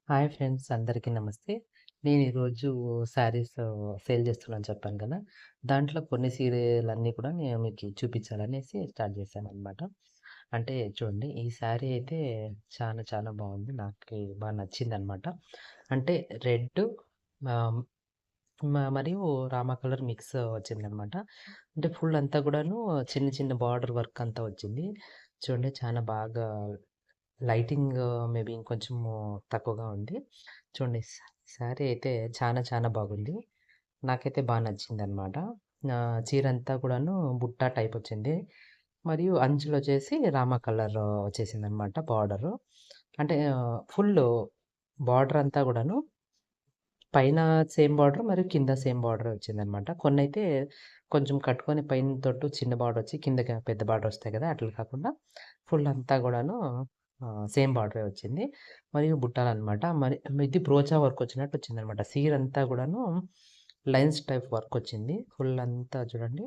Hi friends అందరికీ నమస్తే. నేను ఈరోజు శారీస్ సేల్ చేస్తున్నాను చెప్పాను కదా! దాంట్లో కొన్ని సీరియలన్నీ కూడా నేను మీకు చూపించాలనేసి స్టార్ట్ చేశాననమాట. అంటే చూడండి ఈ శారీ అయితే చాలా చాలా బాగుంది. నాకి బాగా నచ్చిందనమాట. అంటే రెడ్ ఆహ్, మరియు రామా కలర్ మిక్స్ వచ్చిందనమాట. అంటే ఫుల్ అంతా కూడాను చిన్న చిన్న బార్డర్ వర్క్ అంతా వచ్చింది. చూడండి చాలా బాగా లైటింగ్ మేబీ ఇంకొంచెము తక్కువగా ఉంది. చూడండి శారీ అయితే చాలా చాలా బాగుంది. నాకైతే బా నచ్చిందనమాట. చీరంతా కూడాను బుట్ట టైప్ వచ్చింది. మరియు అంచులొచ్చేసి రామా కలర్ వచ్చేసిందనమాట బార్డరు. అంటే ఫుల్లు బార్డర్ అంతా కూడాను పైన సేమ్ బార్డర్ మరియు కింద సేమ్ బార్డర్ వచ్చిందనమాట. కొన్నైతే కొంచెం కట్టుకొని పైన తొట్టు చిన్న బార్డర్ వచ్చి కిందకి పెద్ద బార్డర్ వస్తాయి కదా! అట్లా కాకుండా ఫుల్ అంతా కూడాను సేమ్ బార్డరే వచ్చింది. మరియు బుట్టాలనమాట. మరి ఇది బ్రోచా వర్క్ వచ్చినట్టు వచ్చిందనమాట. సీరంతా కూడాను లైన్స్ టైప్ వర్క్ వచ్చింది. ఫుల్ అంతా చూడండి.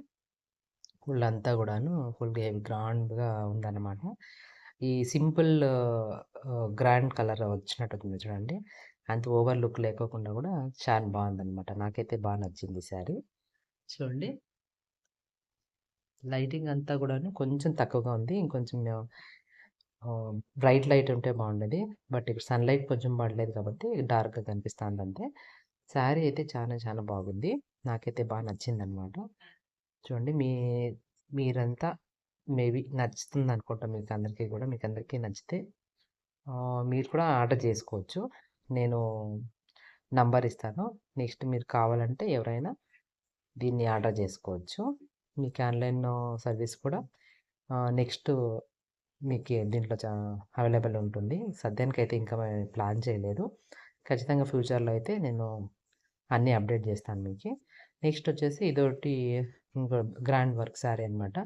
ఫుల్ అంతా కూడాను ఫుల్ హెవీ గ్రాండ్‌గా ఉందనమాట. ఈ సింపుల్ గ్రాండ్ కలర్ వచ్చినట్టుంది చూడండి. అంత ఓవర్ లుక్ లేకోకుండా కూడా చాలా బాగుందనమాట. నాకైతే బా నచ్చింది శారీ. చూడండి లైటింగ్ అంతా కూడాను కొంచెం తక్కువగా ఉంది. ఇంకొంచెం బ్రైట్ లైట్ ఉంటే బాగుండేది. బట్ ఇక్కడ సన్‌లైట్ కొంచెం పడలేదు కాబట్టి డార్క్‌గా కనిపిస్తాందంతే. శారీ అయితే చాలా చాలా బాగుంది. నాకైతే బా నచ్చిందనమాట. చూడండి మీరంతా మేబీ నచ్చుతుందనుకుంటా మీకందరికీ గూడా. మీకందరికీ నచ్చితే మీరు కూడా ఆర్డర్ చేసుకోవచ్చు. నేను నంబర్ ఇస్తాను. నెక్స్ట్ మీరు కావాలంటే ఎవరైనా దీన్ని ఆర్డర్ చేసుకోవచ్చు. మీకు ఆన్‌లైన్ సర్వీస్ కూడా నెక్స్ట్ మీకు దీంట్లో అవైలబుల్ ఉంటుంది. సద్యానికైతే ఇంకా ప్లాన్ చేయలేదు. ఖచ్చితంగా ఫ్యూచర్‌లో అయితే నేను అన్నీ అప్డేట్ చేస్తాను మీకి. నెక్స్ట్ వచ్చేసి ఇదోటి ఇంకో గ్రాండ్ వర్క్ శారీ అనమాట.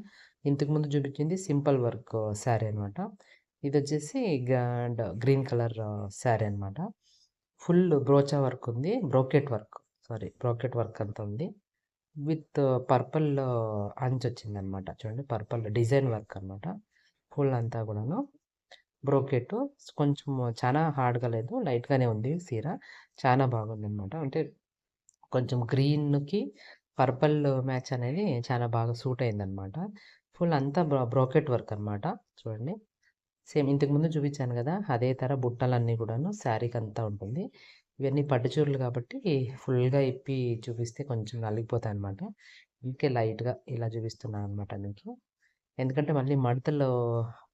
ఇంతకుముందు చూపించింది సింపుల్ వర్క్ శారీ అనమాట. ఇదొచ్చేసి గ్రీన్ కలర్ శారీ అనమాట. ఫుల్ బ్రోచా వర్క్ ఉంది. బ్రోకెట్ వర్క్ అంతా ఉంది. విత్ పర్పుల్ అంచొచ్చిందనమాట. చూడండి పర్పుల్ డిజైన్ వర్క్ అనమాట. ఫుల్ అంతా కూడాను బ్రోకెట్ కొంచెం చాలా హార్డ్‌గా లేదు. లైట్‌గానే ఉంది సీర. చాలా బాగుందనమాట. అంటే కొంచెం గ్రీన్‌కి పర్పల్ మ్యాచ్ అనేది చాలా బాగా సూట్ అయిందనమాట. ఫుల్ అంతా బ్రోకెట్ వర్క్ అనమాట. చూడండి. సేమ్ ఇంతకుముందు చూపించాను గదా! అదే బుట్టలన్నీ గూడాను శారీకంతా ఉంటుంది. ఇవన్నీ పట్టు చీరలు కాబట్టి ఫుల్‌గా ఇప్పి చూపిస్తే కొంచెం నలిగిపోతాయనమాట. అందుకే లైట్‌గా ఇలా చూపిస్తున్నాననమాట మీకు. ఎందుకంటే మళ్ళీ మడతల్లో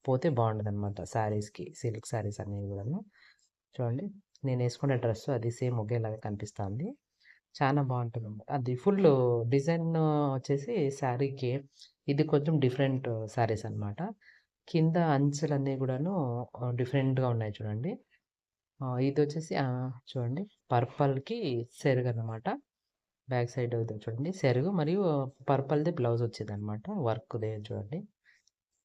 పోతే బావుండదనమాట శారీస్‌కి. సిల్క్ శారీస్ అనేవి గూడాను. చూడండి నేనేసుకునే డ్రెస్సు అది సేమ్ ఒకేలాగా కనిపిస్తాంది. చానా బావుంటుందనమాట. అది ఫుల్లు డిజైన్ వచ్చేసి శారీకి ఇది కొంచెం డిఫరెంట్ శారీస్ అనమాట. కింద అంచులన్నీ గూడాను డిఫరెంట్‌గా ఉన్నాయి చూడండి. ఇదొచ్చేసి చూడండి పర్పల్‌కి సెరుగనమాట. బ్యాక్ సైడ్ ఇది చూడండి సెరుగు మరియు పర్పల్‌ది బ్లౌజ్ వచ్చిందనమాట. వర్క్‌దే చూడండి.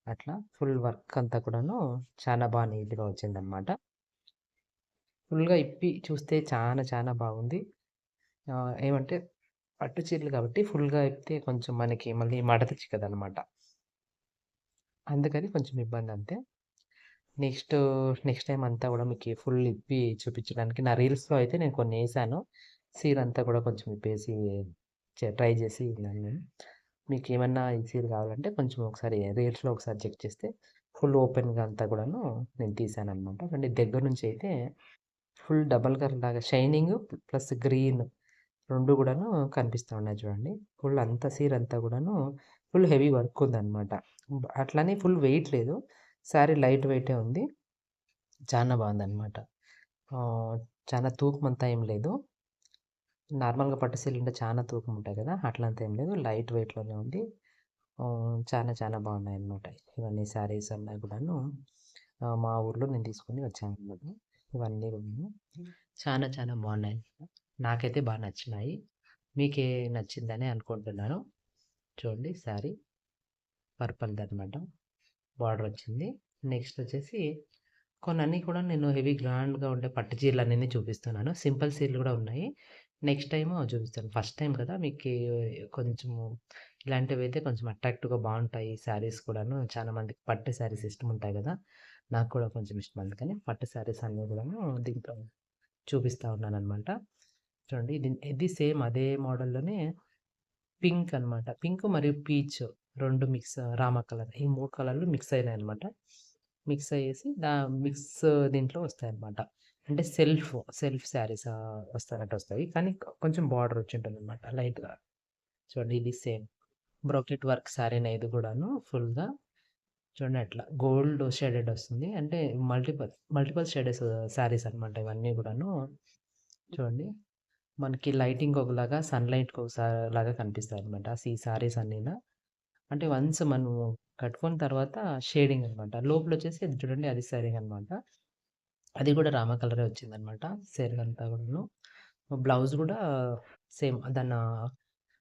అట్లా ఫుల్ వర్క్ అంతా కూడాను చాలా నీట్‌గా వచ్చిందనమాట. ఫుల్‌గా ఇప్పి చూస్తే చానా చానా బాగుంది. ఏమంటే పట్టు చీరలు కాబట్టి ఫుల్‌గా ఇప్పితే కొంచెం మనకి మళ్ళీ మడత చిక్కదనమాట. అందుకని కొంచెం ఇబ్బందంతే. నెక్స్ట్, నెక్స్ట్ టైమ్ అంతా గూడా మీకి ఫుల్ ఇప్పి చూపించడానికి నా రీల్స్‌లో అయితే నేను కొన్నేసాను. సీర అంతా కూడా కొంచెం ఇప్పేసి ట్రై చేసి ఉన్నాను నేను. మీకేమన్నా ఈ సీర కావాలంటే కొంచెం ఒకసారి రీల్స్‌లో ఒకసారి చెక్ చేస్తే ఫుల్ ఓపెన్‌గా అంతా కూడాను నేను తీశాననమాట. అంటే దగ్గర నుంచి అయితే ఫుల్ డబల్ కలర్ లాగా షైనింగ్ ప్లస్ గ్రీన్ 2 గూడాను కనిపిస్తా ఉన్నాయి చూడండి. ఫుల్ అంతా సీరంతా గూడాను ఫుల్ హెవీ వర్క్ ఉందనమాట. అట్లని ఫుల్ వెయిట్ లేదు. శారీ లైట్ వెయిటే ఉంది. చానా బావుందనమాట. ఆహ్, చాలా తూకమంతా ఏం లేదు. నార్మల్‌గా పట్టు సీరలుంటే చానా తూకం ఉంటాయి గదా! అట్లంతా ఏం లేదు. లైట్ వెయిట్‌లోనే ఉంది. చాలా చాలా బాగున్నాయన్నమాట. ఇవన్నీ శారీస్ అన్నీ కూడాను మా ఊర్లో నేను తీసుకొని వచ్చానన్నమాట. ఇవన్నీ కూడాను చాలా చాలా బాగున్నాయి. నాకైతే బా నచ్చినాయి. మీకే నచ్చిందని అనుకుంటున్నాను. చూడండి శారీ పర్పల్‌దనమాట. బార్డర్ వచ్చింది. నెక్స్ట్ వచ్చేసి కొన్నన్నీ కూడా నేను హెవీ గ్రాండ్‌గా ఉండే పట్టు చీరలన్నీ చూపిస్తున్నాను. సింపుల్ చీరలు కూడా ఉన్నాయి. నెక్స్ట్ టైము చూపిస్తాను. ఫస్ట్ టైమ్ కదా! మీకి కొంచెము ఇలాంటివైతే కొంచెం అట్రాక్టివ్‌గా బావుంటాయి శారీస్ కూడాను. చాలా మందికి పట్టు శారీస్ ఇష్టముంటాయి గదా! నాకు కూడా కొంచెం ఇష్టం. అందుకని పట్టు శారీస్ అన్నీ కూడాను దీంట్లో చూపిస్తా ఉన్నాననమాట. చూడండి ఇది సేమ్ అదే మోడల్‌లోనే పింక్ అనమాట. పింక్ మరియు పీచ్ 2 మిక్స్ రామా కలర్ ఈ 3 కలర్‌లు మిక్స్ అయినాయనమాట. మిక్స్ అయ్యేసి మిక్స్ దీంట్లో వస్తాయన్నమాట. అంటే సెల్ఫ్ శారీస్ వస్తాయి. కానీ కొంచెం బార్డర్ వచ్చుంటుందనమాట లైట్‌గా. చూడండి ఇది సేమ్ బ్రోకెట్ వర్క్ శారీనే ఇది కూడాను ఫుల్‌గా. చూడండి అట్లా గోల్డ్ షేడెడ్ వస్తుంది. అంటే మల్టిపుల్ షేడెస్ శారీస్ అనమాట ఇవన్నీ గూడాను. చూడండి మనకి లైటింగ్ ఒకలాగా, సన్‌లైట్‌కి లాగా కనిపిస్తాయన్నమాట. ఈ శారీస్ అన్నీను. అంటే వన్స్ మనం కట్టుకున్న తర్వాత షేడింగ్ అనమాట. లోపలొచ్చేసి ఇది చూడండి అది షేడింగ్ అనమాట. అది కూడా రామా కలరే వచ్చిందనమాట. శారీ కూడాను. బ్లౌజ్ గూడా సేమ్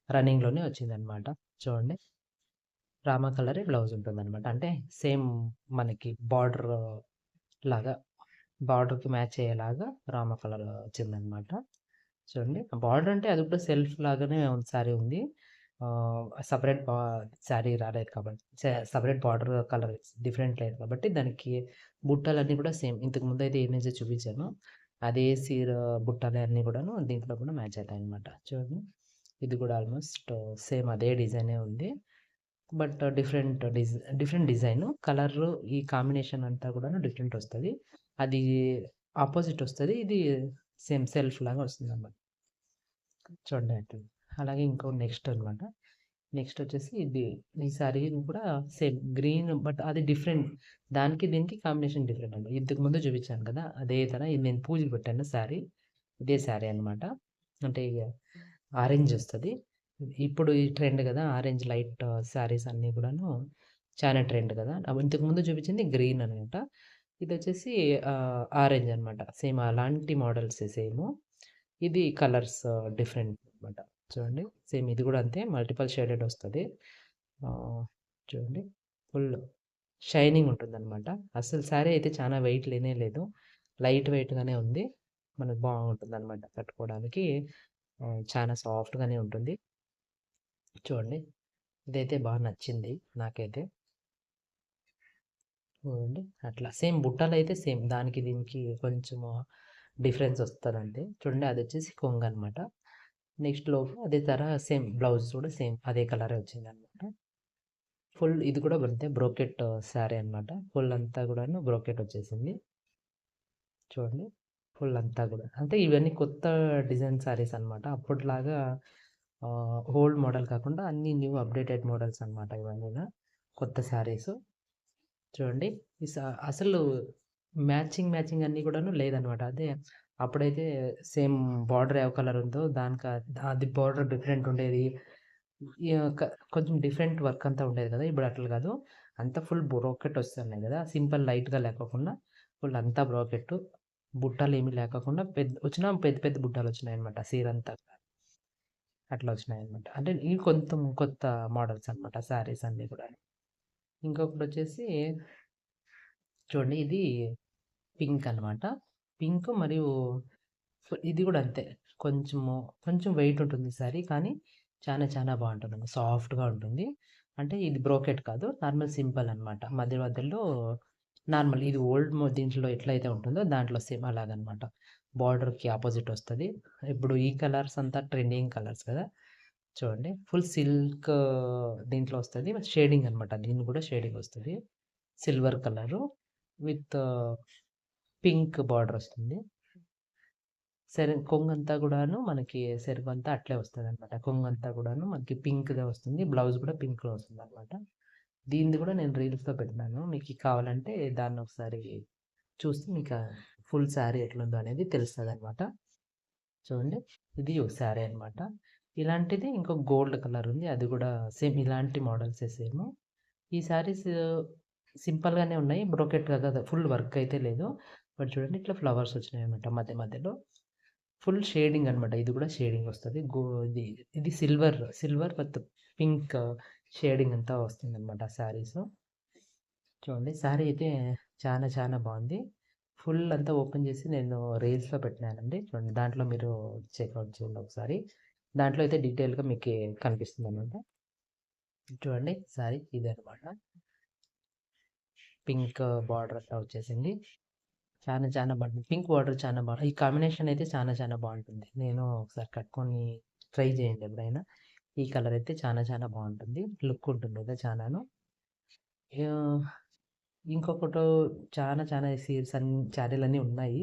రన్నింగ్‌లోనే వచ్చిందనమాట. చూడండి. రామా కలరే బ్లౌజ్ ఉంటుందనమాట. అంటే సేమ్ మనకి లాగా బార్డర్‌కి మ్యాచ్ అయ్యేలాగా రామా కలర్ వచ్చిందనమాట. చూడండి. బార్డర్ అంటే అది కూడా సెల్ఫ్ లాగానే సారీ ఉంది. సెపరేట్ సారీ రాలేదు కాబట్టి సెపరేట్ బార్డర్ కలర్ డిఫరెంట్ లేదు కాబట్టి దానికి బుట్టలన్నీ కూడా సేమ్. ఇంతకు ముందయితే ఏమైతే చూపించానో అదే బుట్టలన్నీ కూడాను దీంట్లో కూడా మ్యాచ్ అవుతాయన్నమాట. చూడండి. ఇది కూడా ఆల్మోస్ట్ సేమ్ అదే డిజైనే ఉంది. But different design. కలరు ఈ కాంబినేషన్ అంతా కూడాను డిఫరెంట్ వస్తది. అది అపోజిట్ వస్తది. ఇది సేమ్ సెల్ఫ్ లాగా వస్తుందన్నమాట. చూడండి అట్లా. అలాగే ఇంకో నెక్స్ట్ అనమాట. నెక్స్ట్ వచ్చేసి ఈ సారీ కూడా సేమ్ గ్రీన్ బట్ అది డిఫరెంట్. దానికి దీనికి కాంబినేషన్ డిఫరెంట్ అండి. ఇంతకు ముందు చూపించాను కదా! అదే ఇది నేను పూజకి పెట్టాను శారీ. ఇదే శారీ అనమాట. అంటే ఇగ ఆరెంజ్ వస్తది. ఇప్పుడు ఈ ట్రెండ్ కదా! ఆరెంజ్ లైట్ శారీస్ అన్నీ కూడాను చానా ట్రెండ్ కదా! ఇంతకు ముందు చూపించింది గ్రీన్ అనమాట. ఇదొచ్చేసి ఆరెంజ్ అనమాట. సేమ్ అలాంటి మోడల్సే సేము. ఇది కలర్స్ డిఫరెంట్ అనమాట. చూడండి. సేమ్ ఇది గూడా అంతే మల్టిపుల్ షేడెడ్ వస్తది. చూడండి. ఫుల్ షైనింగ్ ఉంటుందనమాట. అసలు శారీ అయితే చానా వెయిట్ లేనే లేదు. లైట్ వెయిట్‌గానే ఉంది. మనకు బాగుంటుందనమాట కట్టుకోవడానికి. చానా సాఫ్ట్‌గానే ఉంటుంది. చూడండి. ఇదైతే నచ్చింది నాకైతే. చూడండి. అట్లా సేమ్ బుట్టలైతే సేమ్. దానికి దీనికి కొంచెము డిఫరెన్స్ వస్తదంతే. చూడండి అదొచ్చేసి కొంగనమాట. నెక్స్ట్ అదే సేమ్ బ్లౌజ్ కూడా సేమ్ అదే కలరే వచ్చిందనమాట. ఫుల్ ఇది కూడా అంతే బ్రోకెట్ శారీ అనమాట. ఫుల్ అంతా కూడాను బ్రోకెట్ వచ్చేసింది. చూడండి. ఫుల్ అంతా కూడా. అంటే ఇవన్నీ కొత్త డిజైన్ శారీస్ అనమాట. అప్పటిలాగా ఓల్డ్ మోడల్ కాకుండా అన్నీ న్యూ అప్‌డేటెడ్ మోడల్స్ అనమాట ఇవన్నీను. కొత్త శారీసు. చూడండి. ఈ స అసలు మ్యాచింగ్ అన్నీ కూడాను లేదనమాట. అదే అప్పుడైతే సేమ్ బార్డర్ ఏ కలర్ ఉందో అది బార్డర్ డిఫరెంట్ ఉండేది. యాహ్! కొంచెం డిఫరెంట్ వర్క్ అంతా ఉండేది కదా! ఇప్పుడు అట్లా కాదు. అంతా ఫుల్ బ్రోకెట్ వస్తున్నాయి కదా! సింపుల్ లైట్‌గా లేకోకుండా ఫుల్ అంతా బ్రోకెట్టు. బుట్టాలేమి లేకోకుండా పెద్ద పెద్ద బుట్టాలొచ్చినాయన్నమాట సీరంతా. అట్లా వచ్చినాయన్నమాట. అంటే ఇవి కొంచెం కొత్త మోడల్స్ అన్నమాట శారీస్ అన్నీ కూడా. ఇంకొకటొచ్చేసి చూడండి ఇది పింక్ అనమాట. పింక్ మరియు ఇది గూడా అంతే. కొంచెము కొంచెం వెయిట్ ఉంటుంది శారీ. కానీ చానా బావుంటుందండి. సాఫ్ట్‌గా ఉంటుంది. అంటే ఇది బ్రోకెట్ కాదు. నార్మల్ సింపుల్ అనమాట. మధ్యలో నార్మల్ ఇది దీంట్లో ఎట్లయితే ఉంటుందో దాంట్లో సేమ్ అలాగనమాట. బార్డర్‌కి అపోజిట్ వస్తది. ఇప్పుడు ఈ కలర్స్ అంతా ట్రెండింగ్ కలర్స్ కదా! చూడండి. ఫుల్ సిల్క్ దీంట్లో వస్తది. షేడింగ్ అనమాట. దీన్ని కూడా షేడింగ్ వస్తది. Silver colour with pink border వస్తుంది. కొంగంతా గూడాను మనకి సెరువంతా అట్లే వస్తదనమాట. కొంగంతా గూడాను మనకి పింక్‌గా వస్తుంది. బ్లౌజ్ కూడా పింక్‌లో వస్తుందనమాట. దీనిది గూడా నేను రీల్స్‌లో పెట్టినాను. మీకి కావాలంటే దాన్నొకసారి చూస్తే ఫుల్ శారీ ఎట్లుందో అనేది తెలుస్తదనమాట. చూడండి. ఇది ఒక శారీ అనమాట. ఇలాంటిది ఇంకో గోల్డ్ కలర్ ఉంది. అది గూడా సేమ్ ఇలాంటి మోడల్సే సేము. ఈ శారీస్ సింపుల్‌గానే ఉన్నాయి. బ్రోకెట్‌గా కాదు ఫుల్ వర్క్ అయితే లేదు. బట్ చూడండి ఇట్లా ఫ్లవర్స్ వచ్చినాయన్నమాట మధ్యలో. ఫుల్ షేడింగ్ అనమాట. ఇది కూడా షేడింగ్ వస్తది. ఇది ఇది సిల్వర్ విత్ పింక్ షేడింగ్ అంతా వస్తుందన్నమాట శారీస్. చూడండి శారీ అయితే చానా బావుంది. ఫుల్ అంతా ఓపెన్ చేసి నేను రీల్స్‌లో పెట్టినానండి. చూడండి దాంట్లో మీరు చెక్‌ఔట్ చేయండి ఒకసారి. దాంట్లో అయితే డీటెయిల్‌గా మీకి కనిపిస్తుందన్నమాట. చూడండి శారీ ఇదే అనమాట. పింక్ బార్డర్ అట్లా వచ్చేసింది. చాలా బాగుంటుంది. పింక్ బార్డర్ చాలా ఈ కాంబినేషన్ అయితే చాలా బాగుంటుంది. నేను ఒకసారి కట్టుకొని ట్రై చేయండి ఎప్పుడైనా. ఈ కలర్ అయితే చాలా బాగుంటుంది. లుక్ ఉంటుంది కదా చాలాను. ఆహ్, ఇంకొకటి చాలా శారీలన్నీ ఉన్నాయి.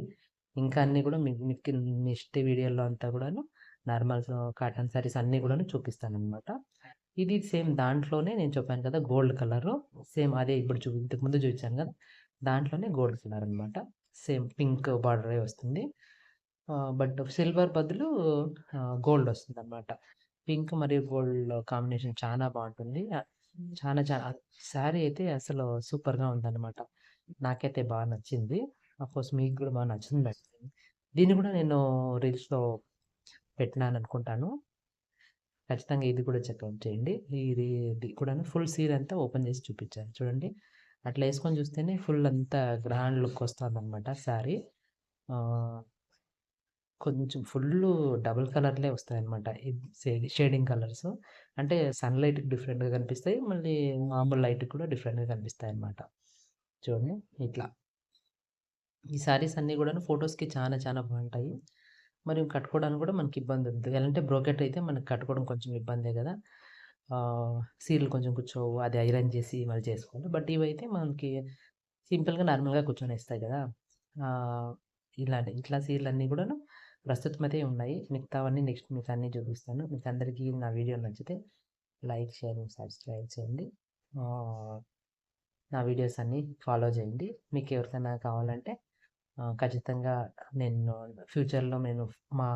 ఇంకా అన్నీ కూడా మీకు నెక్స్ట్ వీడియోలో అంతా కూడాను నార్మల్ కాటన్ శారీస్ అన్నీ కూడాను చూపిస్తాననమాట. ఇది సేమ్ దాంట్లోనే నేను చెప్పాను కదా గోల్డ్ కలరు. సేమ్ అదే ఇప్పుడు ఇంతకుముందు చూపించాను కదా! దాంట్లోనే గోల్డ్ కలర్ అనమాట. సేమ్ పింక్ బార్డరే వస్తుంది. బట్ సిల్వర్ బదులు గోల్డ్ వస్తుందనమాట. పింక్ మరియు గోల్డ్ కాంబినేషన్ చాలా బావుంటుంది. చాలా శారీ అయితే అసలు సూపర్‌గా ఉందనమాట. నాకైతే బాగా నచ్చింది. అఫ్‌కోర్స్ మీకు కూడా బాగా నచ్చిందండి. దీన్ని కూడా నేను రీల్స్‌లో పెట్టినాననుకుంటాను. ఖచ్చితంగా ఇది కూడా చెక్‌ఔట్ చేయండి. ఇది కూడాను ఫుల్ సీర అంతా ఓపెన్ చేసి చూపించాను. చూడండి. అట్లా యేసుకొని చూస్తేనే ఫుల్ అంతా గ్రాండ్ లుక్ వస్తుందనమాట శారీ. ఆహ్, కొంచెం ఫుల్లు డబుల్ కలర్‌లే వస్తాయన్నమాట. Shading colours. అంటే సన్‌లైట్‌కి డిఫరెంట్‌గా కనిపిస్తాయి. మళ్ళీ మామూలు లైట్‌కి కూడా డిఫరెంట్‌గా కనిపిస్తాయన్నమాట. చూడండి ఇట్లా. ఈ శారీస్ అన్నీ గూడాను ఫోటోస్‌కి చాలా బావుంటాయి. మరియు కట్టుకోవడానికి కూడా మనకి ఇబ్బంది ఉండదు. ఎలాంటే బ్రోకెట్ అయితే మనకు కట్టుకోవడం కొంచెం ఇబ్బందే గదా! సీరలు కొంచెం కూర్చోవు. అది ఐరన్ చేసి మళ్ళీ చేసుకోవాలి. బట్ ఇవైతే మనకి సింపుల్‌గా నార్మల్‌గా కూర్చొనేస్తాయి గదా! ఆహ్, ఇట్లా సీరలన్నీ గూడాను ప్రస్తుతం అయితే ఉన్నాయి. మిగతావన్నీ నెక్స్ట్ మీకన్నీ చూపిస్తాను. మీకందరికీ నా వీడియో నచ్చితే లైక్, షేర్, సబ్స్క్రైబ్ చేయండి. ఆహ్, నా వీడియోస్ అన్నీ ఫాలో చేయండి. మీకెవరికైనా కావాలంటే ఖచ్చితంగా నేను ఫ్యూచర్‌లో మా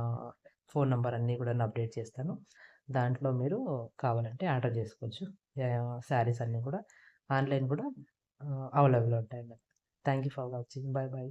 ఫోన్ నంబర్ అన్నీ కూడాను అప్డేట్ చేస్తాను. దాంట్లో మీరు కావాలంటే ఆర్డర్ చేసుకోవచ్చు. శారీస్ అన్నీ కూడా ఆన్‌లైన్ కూడా అవైలబుల్ ఉంటాయండి. Thank you for watching. By.